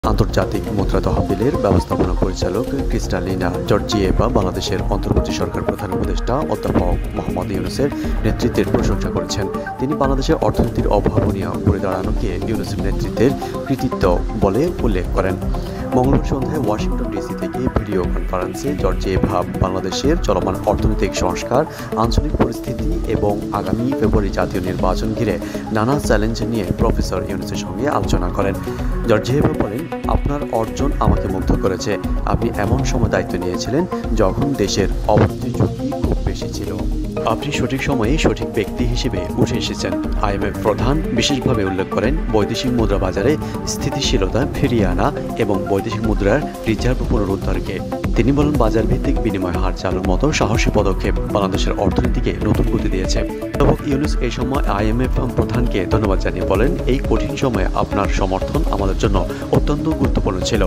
আন্তর্জাতিক মুদ্রা তহবিলের ব্যবস্থাপনা পরিচালক ক্রিস্টালিনা জর্জিয়েভা বাংলাদেশের অন্তর্বর্তী সরকার প্রধান উপদেষ্টা অধ্যাপক মোহাম্মদ ইউনূসের নেতৃত্বের প্রশংসা করেছেন। তিনি বাংলাদেশের অর্থনীতির অভাবনীয় ঘুরে দাঁড়ানোকে ইউনূসের নেতৃত্বের কৃতিত্ব বলে উল্লেখ করেন। মঙ্গলবার সন্ধ্যায় ওয়াশিংটন ডিসি থেকে ভিডিও কনফারেন্সে জর্জিয়েভা বাংলাদেশের চলমান অর্থনৈতিক সংস্কার, আঞ্চলিক পরিস্থিতি এবং আগামী ফেব্রুয়ারি জাতীয় নির্বাচন ঘিরে নানা চ্যালেঞ্জ নিয়ে প্রফেসর ইউনূসের সঙ্গে আলোচনা করেন। জর্জিয়েভা বলেন, আপনার অর্জন আমাকে মুগ্ধ করেছে। আপনি এমন সময় দায়িত্ব নিয়েছিলেন যখন দেশের অবনতির ঝুঁকি খুব বেশি ছিল। আপনি সঠিক সময়ে সঠিক ব্যক্তি হিসেবে উঠে এসেছেন। আইএমএফ প্রধান বিশেষভাবে উল্লেখ করেন বৈদেশিক মুদ্রা বাজারে স্থিতিশীলতা ফিরিয়ে আনা এবং বৈদেশিক মুদ্রার রিজার্ভ পুনরুদ্ধারকে। তিনি বলেন, বাজার ভিত্তিক বিনিময় হার চালুর মতো সাহসী পদক্ষেপ বাংলাদেশের অর্থনীতিকে নতুন গতি দিয়েছে। অধ্যাপক ইউনূস এই সময় আইএমএফ প্রধানকে ধন্যবাদ জানিয়ে বলেন, এই কঠিন সময়ে আপনার সমর্থন আমাদের জন্য অত্যন্ত গুরুত্বপূর্ণ ছিল।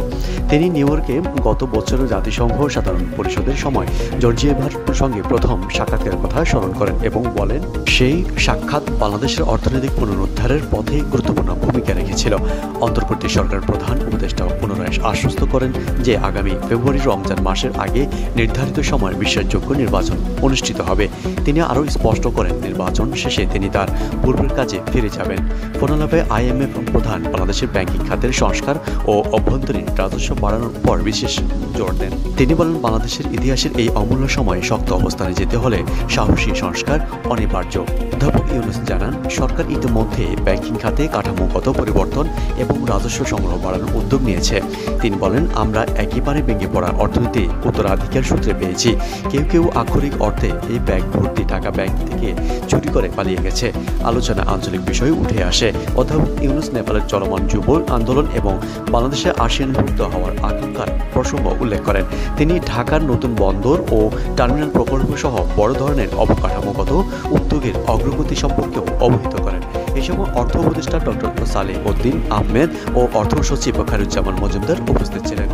তিনি নিউ ইয়র্কে গত বছরের জাতিসংঘ সাধারণ পরিষদের সময় জর্জিয়েভার সঙ্গে প্রথম সাক্ষাতের কথা স্মরণ করেন এবং বলেন, সেই সাক্ষাৎ বাংলাদেশের অর্থনৈতিক পুনরুদ্ধারের পথে গুরুত্বপূর্ণ ভূমিকা রেখেছিল। অন্তর্বর্তী সরকার প্রধান উপদেষ্টা পুনরায় আশ্বস্ত করেন যে আগামী ফেব্রুয়ারি রমজান মাসের আগে নির্ধারিত সময়ের বিশ্বাসযোগ্য নির্বাচন অনুষ্ঠিত হবে। তিনি আরও স্পষ্ট করেন, নির্বাচন শেষে তিনি তার পূর্বের কাজে ফিরে যাবেন। ফোনালাপে আইএমএফ প্রধান বাংলাদেশের ব্যাংকিং খাতের সংস্কার ও অভ্যন্তরীণ রাজস্ব বাড়ানোর পর বিশেষ জোর দেন। তিনি বলেন, বাংলাদেশের ইতিহাসের এই অমূল্য সময়ে শক্ত অবস্থানে যেতে হলে সাহসী সংস্কার অনিবার্য। অধ্যাপক ইউনূস জানান, সরকার ইতিমধ্যে ব্যাংকিং খাতে কাঠামোগত পরিবর্তন এবং রাজস্ব সংগ্রহ বাড়ানোর উদ্যোগ নিয়েছে। তিনি বলেন, আমরা একেবারে ভেঙে পড়া অর্থনীতি উত্তরাধিকার সূত্রে পেয়েছি। কেউ কেউ আক্ষরিক অর্থে এই ব্যাগ ভর্তি টাকা ব্যাংক থেকে চুরি করে পালিয়ে গেছে। আলোচনা আঞ্চলিক বিষয় উঠে আসে। অধ্যাপক ইউনূস নেপালের চলমান যুব আন্দোলন এবং বাংলাদেশে আসিয়ানভুক্ত হওয়ার আকাঙ্ক্ষার প্রসঙ্গ উল্লেখ করেন। তিনি ঢাকার নতুন বন্দর ও টার্মিনাল প্রকল্প সহ বড় ধরনের অবকাঠামোগত উদ্যোগের অগ্রগতি সম্পর্কেও অবহিত করেন। এই সময় অর্থ উপদেষ্টা ডক্টর সালেহ উদ্দিন আহমেদ ও অর্থ সচিব খায়রুজ্জামান মজুমদার উপস্থিত ছিলেন।